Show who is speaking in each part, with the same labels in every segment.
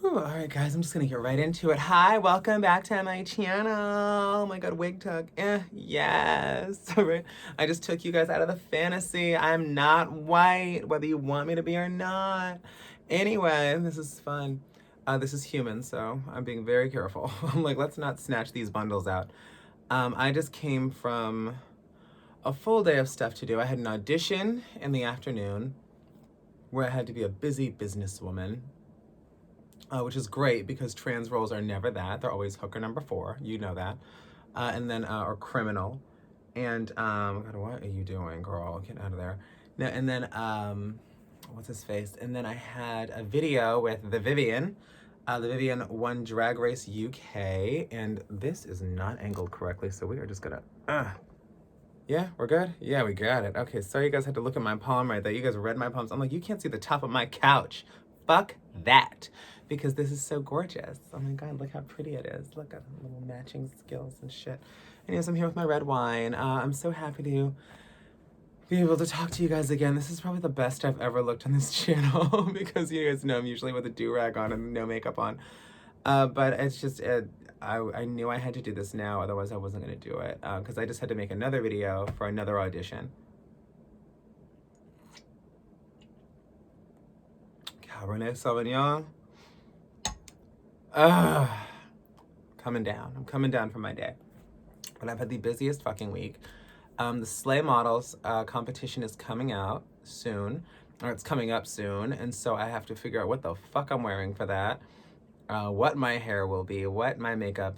Speaker 1: Whew, all right, guys, I'm just gonna get right into it. Hi, welcome back to my channel. Oh my god, wig tug. Yes. All right. I just took you guys out of the fantasy. I'm not white, whether you want me to be or not. Anyway, this is fun. This is human, so I'm being very careful. I'm like, let's not snatch these bundles out. I just came from a full day of stuff to do. I had an audition in the afternoon where I had to be a busy businesswoman. Which is great because trans roles are never that. They're always hooker number 4. You know that. And then, or criminal. And, God, what are you doing, girl? Get out of there. No, and then, what's his face? And then I had a video with the Vivian. The Vivian won Drag Race UK. And this is not angled correctly, so we are just gonna, yeah, we're good? Yeah, we got it. Okay, sorry you guys had to look at my palm right there. You guys read my palms. I'm like, you can't see the top of my couch. Fuck that. Because this is so gorgeous. Oh my god, look how pretty it is. Look at the little matching skills and shit. Anyways, I'm here with my red wine. I'm so happy to be able to talk to you guys again. This is probably the best I've ever looked on this channel because you guys know I'm usually with a do-rag on and no makeup on. But it's just, I knew I had to do this now, otherwise I wasn't gonna do it. Because I just had to make another video for another audition. Cabernet Sauvignon. Coming down. I'm coming down from my day. But I've had the busiest fucking week. The Slay Models competition is coming out soon, or it's coming up soon, and so I have to figure out what the fuck I'm wearing for that, what my hair will be, what my makeup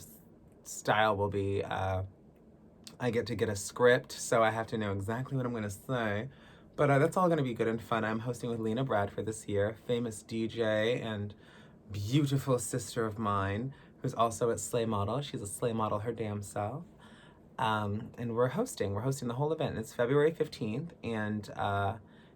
Speaker 1: style will be. I get to get a script, so I have to know exactly what I'm gonna say. But that's all gonna be good and fun. I'm hosting with Lena Bradford this year, famous DJ and beautiful sister of mine, who's also at Slay Model. She's a Slay Model her damn self. And we're hosting the whole event. It's February 15th, and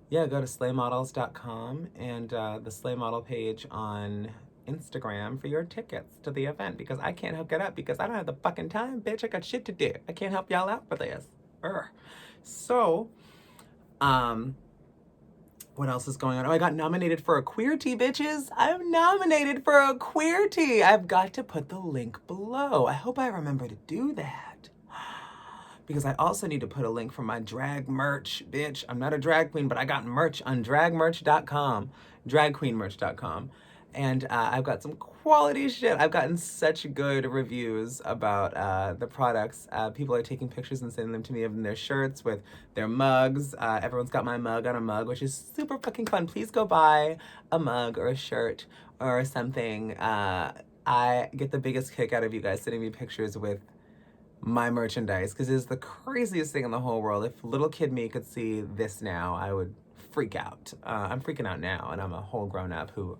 Speaker 1: yeah, go to slaymodels.com and the Slay Model page on Instagram for your tickets to the event, because I can't hook it up because I don't have the fucking time, bitch. I got shit to do. I can't help y'all out for this. So, what else is going on? Oh, I got nominated for a Queerty, bitches. I'm nominated for a Queerty. I've got to put the link below. I hope I remember to do that. Because I also need to put a link for my drag merch, bitch. I'm not a drag queen, but I got merch on dragmerch.com, dragqueenmerch.com. And I've got some quality shit. I've gotten such good reviews about the products. People are taking pictures and sending them to me of their shirts with their mugs. Everyone's got my mug on a mug, which is super fucking fun. Please go buy a mug or a shirt or something. I get the biggest kick out of you guys sending me pictures with my merchandise, because it's the craziest thing in the whole world. If little kid me could see this now, I would freak out. I'm freaking out now, and I'm a whole grown up who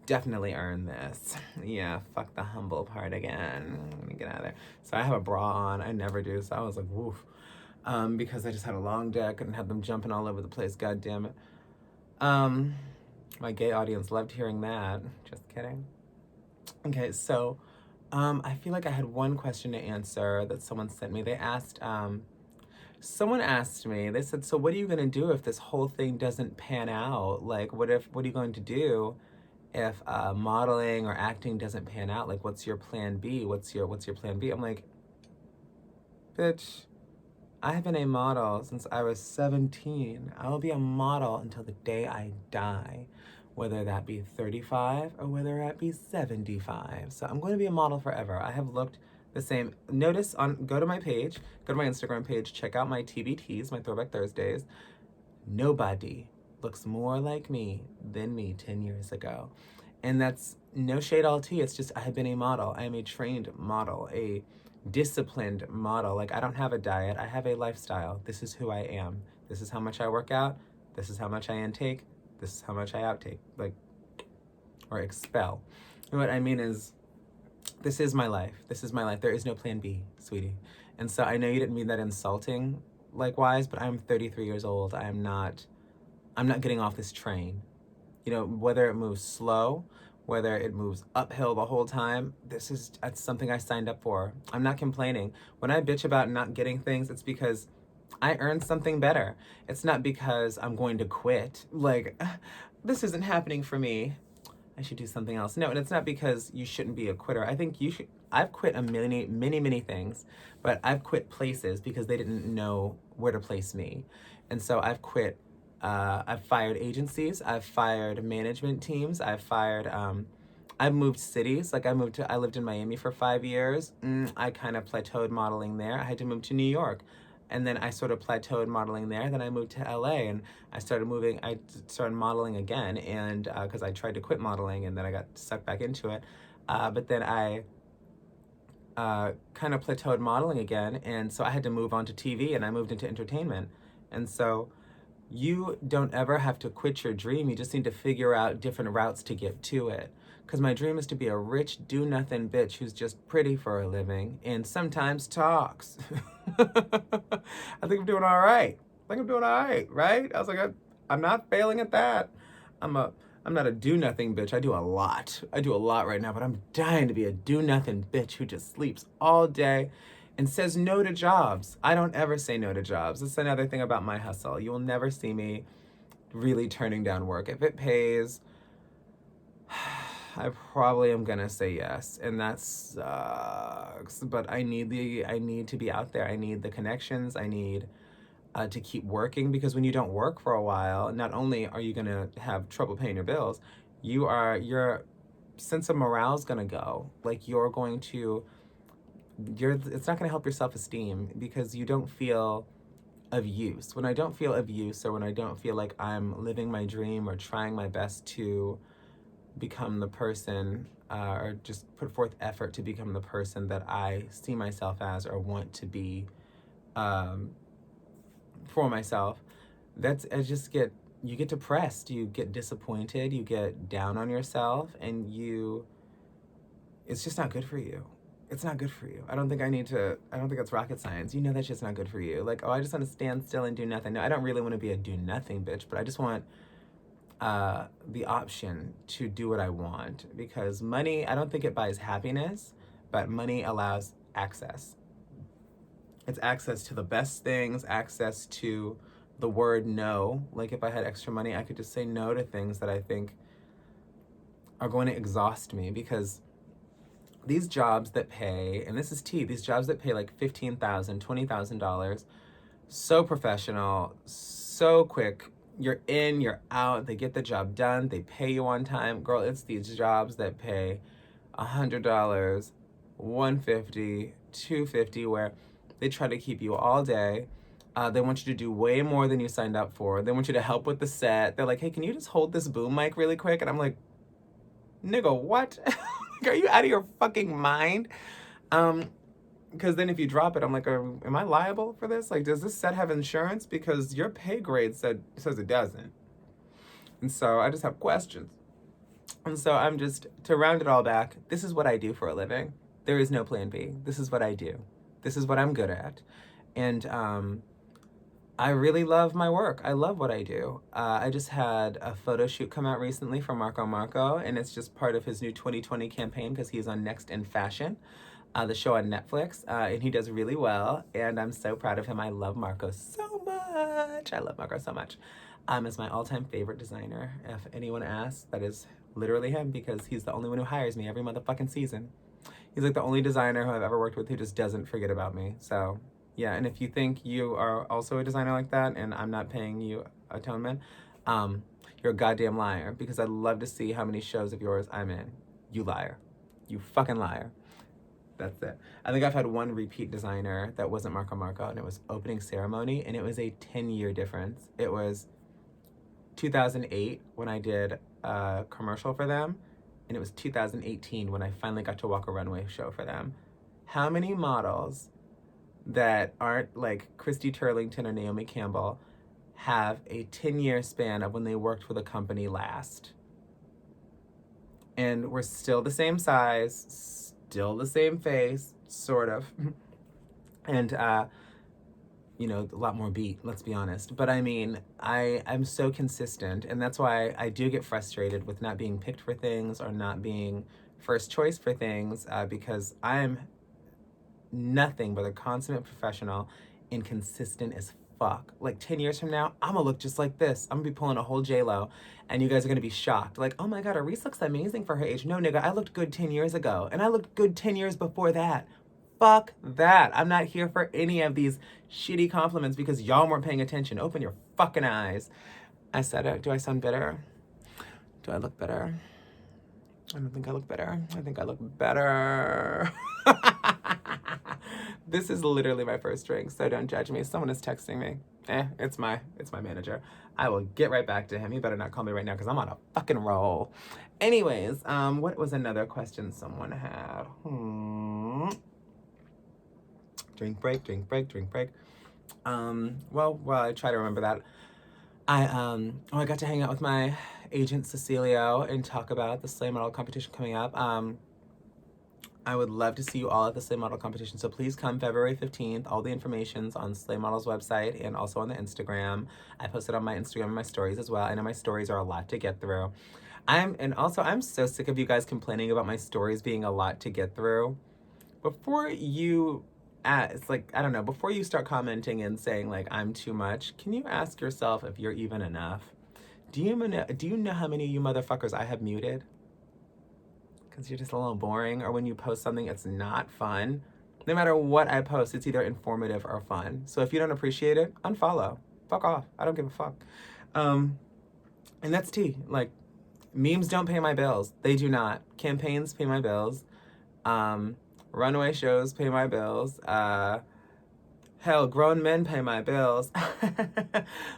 Speaker 1: definitely earned this. Yeah, fuck the humble part again. Let me get out of there. So I have a bra on. I never do, so I was like, woof. Because I just had a long deck and had them jumping all over the place. God damn it. My gay audience loved hearing that. Just kidding. Okay, so I feel like I had one question to answer that someone sent me. They asked, someone asked me, they said, so what are you gonna do if this whole thing doesn't pan out? Like, what are you going to do if modeling or acting doesn't pan out? Like, what's your plan B? What's your plan B? I'm like, bitch, I have been a model since I was 17. I will be a model until the day I die, whether that be 35 or whether that be 75. So I'm going to be a model forever. I have looked the same. Notice go to my page, go to my Instagram page, check out my TBTs, my Throwback Thursdays. Nobody looks more like me than me 10 years ago. And that's no shade all tea. It's just I have been a model. I am a trained model, a disciplined model. Like, I don't have a diet. I have a lifestyle. This is who I am. This is how much I work out. This is how much I intake. This is how much I outtake, like, or expel. And what I mean is, this is my life. This is my life. There is no plan B, sweetie. And so I know you didn't mean that insulting, likewise, but I'm 33 years old. I'm not getting off this train. You know, whether it moves slow, whether it moves uphill the whole time, that's something I signed up for. I'm not complaining. When I bitch about not getting things, it's because I earned something better. It's not because I'm going to quit. Like, this isn't happening for me. I should do something else. No, and it's not because you shouldn't be a quitter. I think you should. I've quit many things, but I've quit places because they didn't know where to place me. And so I've quit, I've fired agencies, I've fired management teams, I've moved cities. Like I lived in Miami for 5 years. I kind of plateaued modeling there. I had to move to New York. And then I sort of plateaued modeling there. Then I moved to LA and I started modeling again. And because I tried to quit modeling and then I got sucked back into it. But then I kind of plateaued modeling again. And so I had to move on to TV and I moved into entertainment. And so you don't ever have to quit your dream. You just need to figure out different routes to get to it. Because my dream is to be a rich, do-nothing bitch who's just pretty for a living and sometimes talks. I think I'm doing all right. Right? I was like, I'm not failing at that. I'm not a do-nothing bitch. I do a lot. I do a lot right now, but I'm dying to be a do-nothing bitch who just sleeps all day and says no to jobs. I don't ever say no to jobs. That's another thing about my hustle. You will never see me really turning down work. If it pays, I probably am gonna say yes, and that sucks. But I need to be out there. I need the connections. I need to keep working, because when you don't work for a while, not only are you gonna have trouble paying your bills, your sense of morale is gonna go. Like it's not gonna help your self-esteem because you don't feel of use. When I don't feel of use, or when I don't feel like I'm living my dream or trying my best to become the person, or just put forth effort to become the person that I see myself as or want to be for myself, you get depressed, you get disappointed, you get down on yourself, and it's just not good for you. It's not good for you. I don't think it's rocket science. You know that's just not good for you. Like, oh, I just want to stand still and do nothing. No, I don't really want to be a do nothing bitch, but I just want the option to do what I want, because money, I don't think it buys happiness, but money allows access. It's access to the best things, access to the word no. Like if I had extra money, I could just say no to things that I think are going to exhaust me, because these jobs that pay, and this is tea, these jobs that pay like $15,000, $20,000, so professional, so quick, you're in, you're out, they get the job done, they pay you on time. Girl, it's these jobs that pay $100, $150, $250, where they try to keep you all day. They want you to do way more than you signed up for. They want you to help with the set. They're like, hey, can you just hold this boom mic really quick? And I'm like, nigga, what? Are you out of your fucking mind? Because then if you drop it, I'm like, am I liable for this? Like, does this set have insurance? Because your pay grade says it doesn't. And so I just have questions. And so to round it all back, this is what I do for a living. There is no plan B. This is what I do. This is what I'm good at. And I really love my work. I love what I do. I just had a photo shoot come out recently for Marco Marco, and it's just part of his new 2020 campaign because he's on Next in Fashion, the show on Netflix, and he does really well, and I'm so proud of him. I love Marco so much. Is my all-time favorite designer. If anyone asks, that is literally him, because he's the only one who hires me every motherfucking season. He's like the only designer who I've ever worked with who just doesn't forget about me. So yeah, and if you think you are also a designer like that and I'm not paying you atonement, you're a goddamn liar, because I'd love to see how many shows of yours I'm in. You liar. You fucking liar. That's it. I think I've had one repeat designer that wasn't Marco Marco, and it was opening ceremony, and it was a 10-year difference. It was 2008 when I did a commercial for them, and it was 2018 when I finally got to walk a runway show for them. How many models that aren't like Christy Turlington or Naomi Campbell have a 10-year span of when they worked for the company last? And we're still the same size, still the same face, sort of. And, a lot more beat, let's be honest. But I mean, I'm so consistent, and that's why I do get frustrated with not being picked for things or not being first choice for things, because I'm nothing but a consummate professional and consistent as fuck. Like 10 years from now, I'm gonna look just like this. I'm gonna be pulling a whole J-Lo, and you guys are gonna be shocked. Like, oh my God, Arisce looks amazing for her age. No, nigga, I looked good 10 years ago, and I looked good 10 years before that. Fuck that. I'm not here for any of these shitty compliments because y'all weren't paying attention. Open your fucking eyes. I said it. Do I sound bitter? Do I look better? I don't think I look better. I think I look better. This is literally my first drink, so don't judge me. Someone is texting me. It's my manager. I will get right back to him. He better not call me right now because I'm on a fucking roll. Anyways, what was another question someone had? Drink break, drink break, drink break. Well, I try to remember that. I got to hang out with my agent Cecilio and talk about the Slay Model competition coming up. I would love to see you all at the Slay Model competition, so please come February 15th. All the information's on Slay Model's website and also on the Instagram. I posted on my Instagram and my stories as well. I know my stories are a lot to get through. I'm so sick of you guys complaining about my stories being a lot to get through. Before you before you start commenting and saying like I'm too much, can you ask yourself if you're even enough? Do you know how many of you motherfuckers I have muted? Because you're just a little boring, or when you post something it's not fun. No matter what I post, it's either informative or fun. So if you don't appreciate it, unfollow. Fuck off. I don't give a fuck. And that's tea. Like, memes don't pay my bills. They do not. Campaigns pay my bills. Runway shows pay my bills. Hell, grown men pay my bills.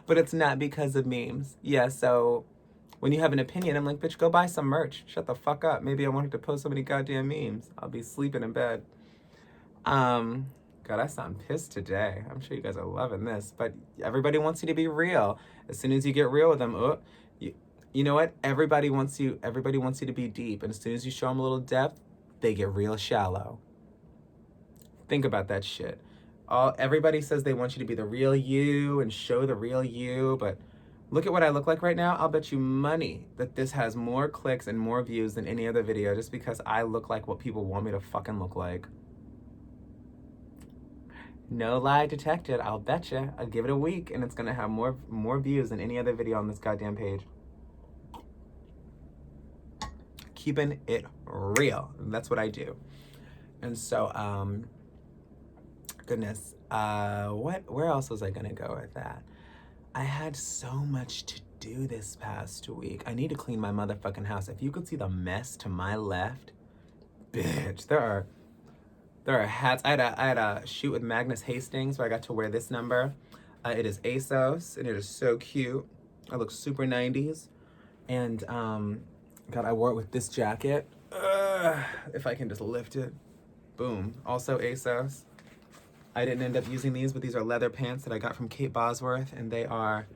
Speaker 1: But it's not because of memes. Yeah, so when you have an opinion, I'm like, bitch, go buy some merch. Shut the fuck up. Maybe I wanted to post so many goddamn memes. I'll be sleeping in bed. God, I sound pissed today. I'm sure you guys are loving this. But everybody wants you to be real. As soon as you get real with them, you know what? Everybody wants you to be deep. And as soon as you show them a little depth, they get real shallow. Think about that shit. Everybody says they want you to be the real you and show the real you, but look at what I look like right now. I'll bet you money that this has more clicks and more views than any other video just because I look like what people want me to fucking look like. No lie detected. I'll bet you. I'll give it a week and it's gonna have more views than any other video on this goddamn page. Keeping it real. That's what I do. And so, goodness, where else was I gonna go with that? I had so much to do this past week. I need to clean my motherfucking house. If you could see the mess to my left, bitch, there are hats. I had a shoot with Magnus Hastings where I got to wear this number. It is ASOS and it is so cute. I look super 90s. And, God, I wore it with this jacket. If I can just lift it. Boom. Also ASOS. I didn't end up using these, but these are leather pants that I got from Kate Bosworth, and they are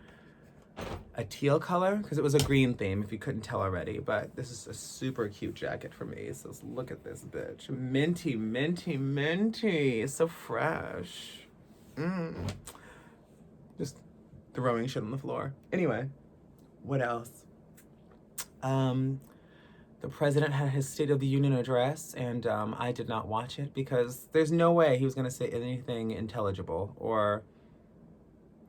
Speaker 1: a teal color, because it was a green theme, if you couldn't tell already, but this is a super cute jacket from ASOS. Look at this bitch. Minty, minty, minty. It's so fresh. Just throwing shit on the floor. Anyway, what else? The president had his State of the Union address, and I did not watch it because there's no way he was going to say anything intelligible or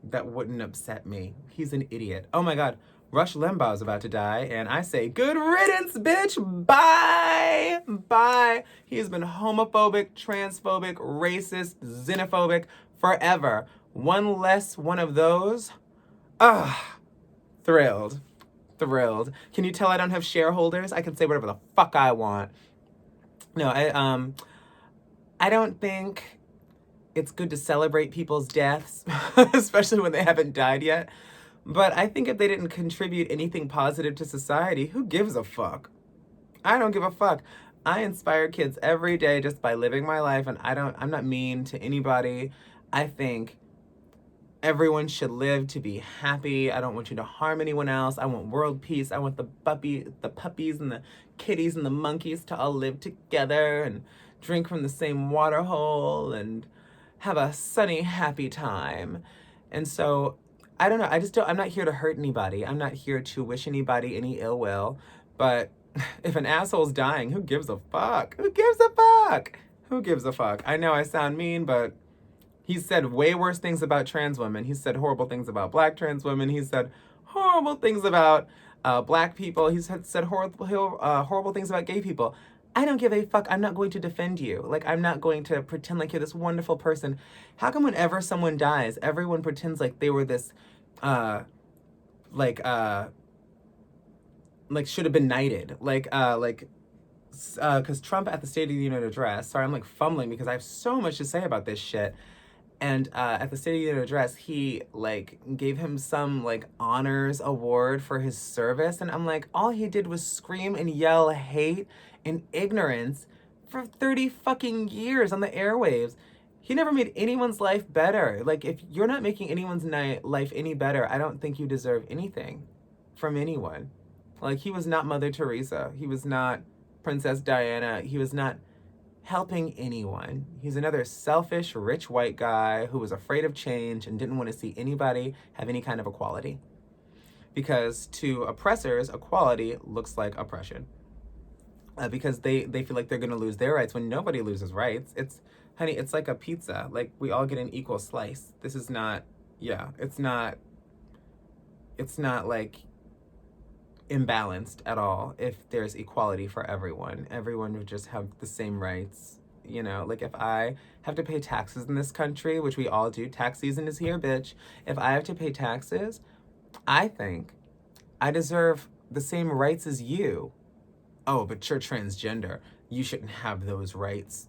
Speaker 1: that wouldn't upset me. He's an idiot. Oh my God, Rush Limbaugh is about to die, and I say, good riddance, bitch. Bye. Bye. He has been homophobic, transphobic, racist, xenophobic forever. One less one of those. Thrilled. Thrilled. Can you tell I don't have shareholders? I can say whatever the fuck I want. No, I don't think it's good to celebrate people's deaths, especially when they haven't died yet. But I think if they didn't contribute anything positive to society, who gives a fuck? I don't give a fuck. I inspire kids every day just by living my life, and I'm not mean to anybody. I think everyone should live to be happy. I don't want you to harm anyone else. I want world peace. I want the puppies and the kitties and the monkeys to all live together and drink from the same water hole and have a sunny, happy time. And so, I don't know. I'm not here to hurt anybody. I'm not here to wish anybody any ill will. But if an asshole's dying, who gives a fuck? Who gives a fuck? Who gives a fuck? I know I sound mean, but He said way worse things about trans women. He said horrible things about black trans women. He said horrible things about black people. He's said horrible things about gay people. I don't give a fuck. I'm not going to defend you. Like, I'm not going to pretend like you're this wonderful person. How come whenever someone dies, everyone pretends like they were this, like, should have been knighted? Because Trump at the State of the Union address, sorry, I'm like fumbling because I have so much to say about this shit. And at the State of the Union address, he like gave him some like honors award for his service. And I'm like, all he did was scream and yell hate and ignorance for 30 fucking years on the airwaves. He never made anyone's life better. Like, if you're not making anyone's life any better, I don't think you deserve anything from anyone. Like, he was not Mother Teresa. He was not Princess Diana. He was not helping anyone. He's another selfish, rich white guy who was afraid of change and didn't want to see anybody have any kind of equality. Because to oppressors, equality looks like oppression. Because they feel like they're going to lose their rights when nobody loses rights. Honey, it's like a pizza. Like, we all get an equal slice. This is not, it's not like imbalanced at all if there's equality for everyone. Everyone would just have the same rights. You know, like, if I have to pay taxes in this country, which we all do, tax season is here, bitch. If I have to pay taxes, I think I deserve the same rights as you. Oh, but you're transgender. You shouldn't have those rights.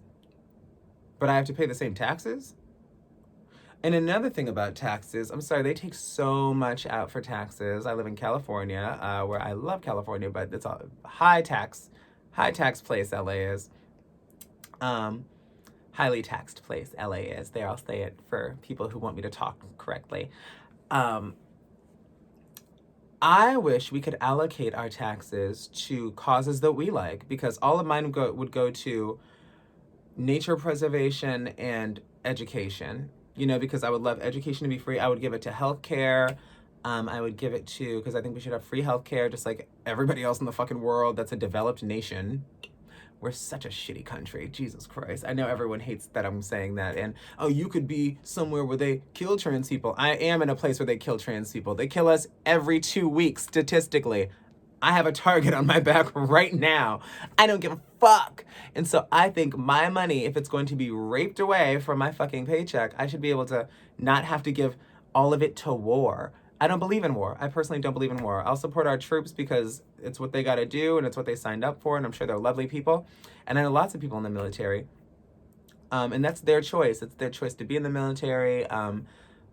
Speaker 1: But I have to pay the same taxes? And another thing about taxes, I'm sorry, they take so much out for taxes. I live in California, where I love California, but it's a high tax place, LA is. Highly taxed place, LA is. There, I'll say it for people who want me to talk correctly. I wish we could allocate our taxes to causes that we like, because all of mine would go to nature preservation and education. You know, because I would love education to be free. I would give it to healthcare. I would give it to, because I think we should have free healthcare just like everybody else in the fucking world that's a developed nation. We're such a shitty country. Jesus Christ. I know everyone hates that I'm saying that. And, oh, you could be somewhere where they kill trans people. I am in a place where they kill trans people. They kill us every 2 weeks, statistically. I have a target on my back right now. I don't give a fuck. And so I think my money, if it's going to be raped away from my fucking paycheck, I should be able to not have to give all of it to war. I don't believe in war. I personally don't believe in war. I'll support our troops because it's what they got to do and it's what they signed up for, and I'm sure they're lovely people. And I know lots of people in the military. And that's their choice. It's their choice to be in the military.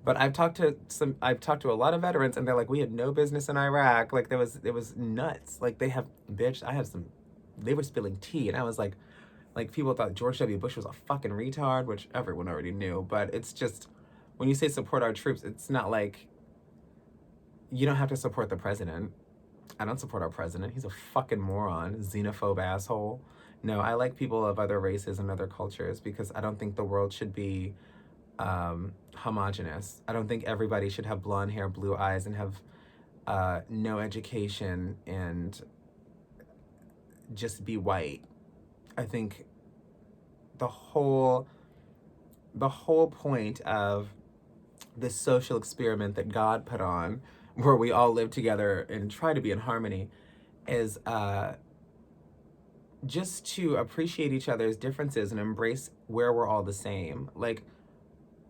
Speaker 1: But I've talked to a lot of veterans, and they're like, we had no business in Iraq. Like, it was nuts. Like, they were spilling tea, and I was like people thought George W. Bush was a fucking retard, which everyone already knew. But it's just, when you say support our troops, it's not like, you don't have to support the president. I don't support our president. He's a fucking moron, xenophobe asshole. No, I like people of other races and other cultures, because I don't think the world should be homogenous. I don't think everybody should have blonde hair, blue eyes, and have no education and just be white. I think the whole point of this social experiment that God put on, where we all live together and try to be in harmony, is just to appreciate each other's differences and embrace where we're all the same. Like,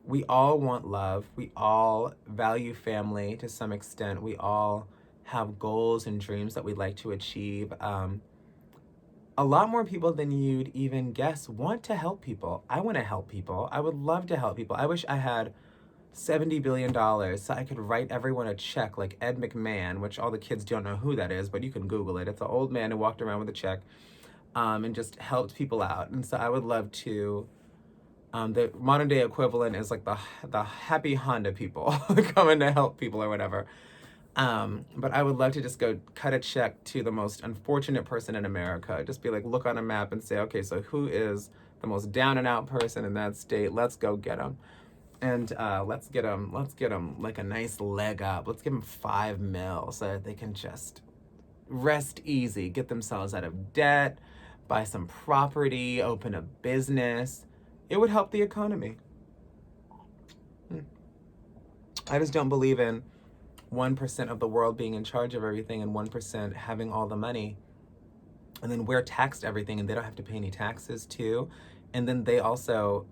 Speaker 1: we all want love. We all value family to some extent. We all have goals and dreams that we'd like to achieve. A lot more people than you'd even guess want to help people. I want to help people. I would love to help people. I wish I had $70 billion so I could write everyone a check like Ed McMahon, which all the kids don't know who that is, but you can Google it. It's an old man who walked around with a check and just helped people out. And so I would love to, the modern day equivalent is like the happy Honda people coming to help people or whatever. But I would love to just go cut a check to the most unfortunate person in America. Just be like, look on a map and say, okay, so who is the most down and out person in that state? Let's go get them. And let's get them like a nice leg up. Let's give them $5 million so that they can just rest easy, get themselves out of debt, buy some property, open a business. It would help the economy. I just don't believe in 1% of the world being in charge of everything and 1% having all the money. And then we're taxed everything and they don't have to pay any taxes too. And then they also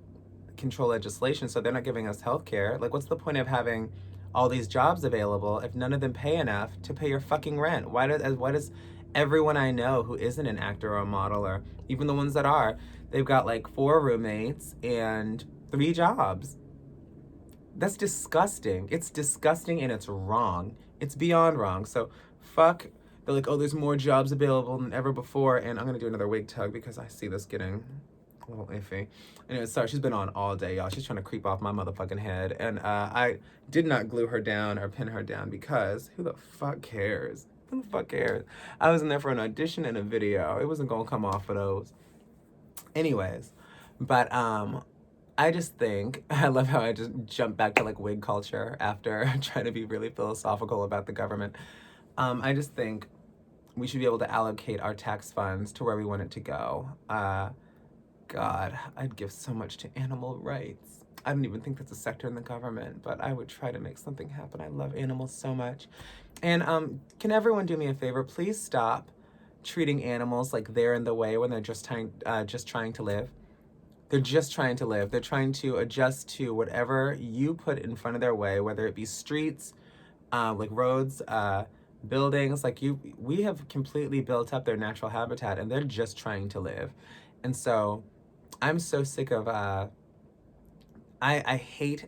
Speaker 1: control legislation, so they're not giving us health care. Like, what's the point of having all these jobs available if none of them pay enough to pay your fucking rent? Why does everyone I know who isn't an actor or a model, or even the ones that are, they've got like 4 roommates and 3 jobs? That's disgusting. It's disgusting and it's wrong. It's beyond wrong. So fuck. They're like, oh, there's more jobs available than ever before. And I'm gonna do another wig tug because I see this getting a little iffy. Anyway, sorry, she's been on all day, y'all. She's trying to creep off my motherfucking head. And I did not glue her down or pin her down because who the fuck cares? Who the fuck cares? I was in there for an audition and a video. It wasn't gonna come off for those. Anyways, but I just think, I love how I just jump back to like wig culture after trying to be really philosophical about the government. I just think we should be able to allocate our tax funds to where we want it to go. God, I'd give so much to animal rights. I don't even think that's a sector in the government, but I would try to make something happen. I love animals so much. And can everyone do me a favor? Please stop treating animals like they're in the way when they're just trying to live. They're just trying to live. They're trying to adjust to whatever you put in front of their way, whether it be streets, like roads, buildings. Like we have completely built up their natural habitat and they're just trying to live. And so I'm so sick of, I hate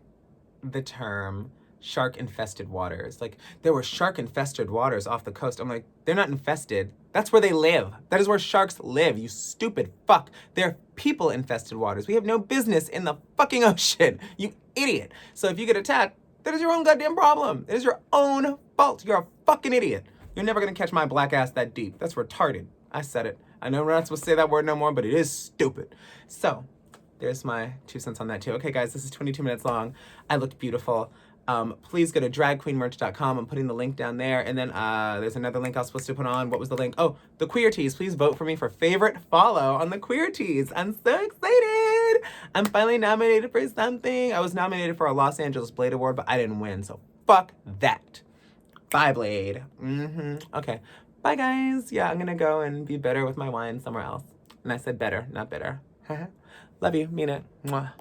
Speaker 1: the term shark-infested waters. Like, there were shark-infested waters off the coast. I'm like, they're not infested. That's where they live. That is where sharks live, you stupid fuck. They're people-infested waters. We have no business in the fucking ocean, you idiot. So if you get attacked, that is your own goddamn problem. It is your own fault. You're a fucking idiot. You're never gonna catch my black ass that deep. That's retarded. I said it. I know we're not supposed to say that word no more, but it is stupid. So, there's my 2 cents on that too. Okay, guys, this is 22 minutes long. I looked beautiful. Please go to dragqueenmerch.com. I'm putting the link down there. And then there's another link I was supposed to put on. What was the link? Oh, the Queerties. Please vote for me for favorite follow on the Queerties. I'm so excited. I'm finally nominated for something. I was nominated for a Los Angeles Blade Award, but I didn't win. So fuck that. Bye, Blade. Okay. Bye, guys. Yeah, I'm going to go and be better with my wine somewhere else. And I said better, not bitter. Love you. Mean it. Mwah.